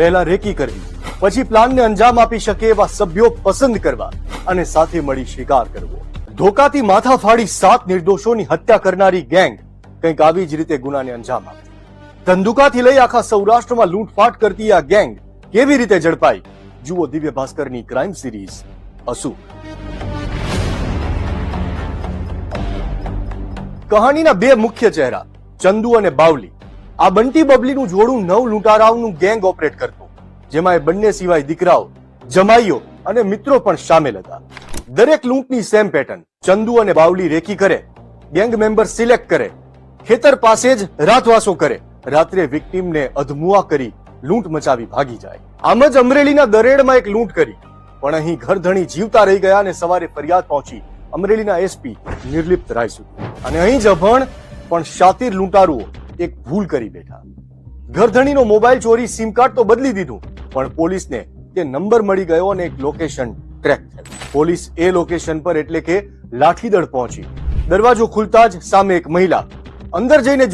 પહેલા રેકી કરવી, પછી પ્લાનને અંજામ આપી શકે એવા સભ્યો પસંદ કરવા અને સાથે મળી શિકાર કરવો. ધોકાથી માથા ફાડી 7 નિર્દોષોની હત્યા કરનારી ગેંગ કંઈક આવી જ રીતે ગુનાને અંજામ આપતી. ધંધુકાથી લઈ આખા સૌરાષ્ટ્રમાં લૂંટફાટ કરતી આ ગેંગ કેવી રીતે ઝડપાઈ? જુઓ દિવ્ય ભાસ્કરની ક્રાઇમ સિરીઝ અસુર. કહાનીના 2 મુખ્ય ચહેરા, ચંદુ અને બાવલી. આ બંટી બબલીનું જોડું 9 લૂંટારાઓનું ગેંગ ઓપરેટ કરતું, જેમાં એ બંને સિવાય દીકરાઓ, જમાઈઓ અને મિત્રો પણ સામેલ હતા. દરેક લૂંટની સેમ પેટર્ન. ચંદુ અને બાવલી રેકી કરે, ગેંગ મેમ્બર સિલેક્ટ કરે, ખેતર પાસે જ રાતવાસો કરે, રાત્રે વિક્ટીમને અધમુઆ કરી લૂંટ મચાવી ભાગી જાય. આમ જ અમરેલીના દરેડમાં એક લૂંટ કરી, પણ અહીં ઘરધણી જીવતા રહી ગયા અને સવારે ફરિયાદ પહોંચી અમરેલીના એસપી નિર્લિપ્ત રાય સુધી. અને અહીં જ અભણ પણ શાતીર લૂંટારુઓ એક ભૂલ કરી બેઠા. ઘરધણીનો મોબાઈલ ચોરી, સિમ કાર્ડ તો બદલી દીધું, પણ પોલીસને તે નંબર મળી ગયો અને એક લોકેશન ટ્રેક થયું. પોલીસ એ લોકેશન પર એટલે કે લાઠીદળ પહોંચી. દરવાજો ખુલતા જ સામે એક મહિલા અંદર જઈને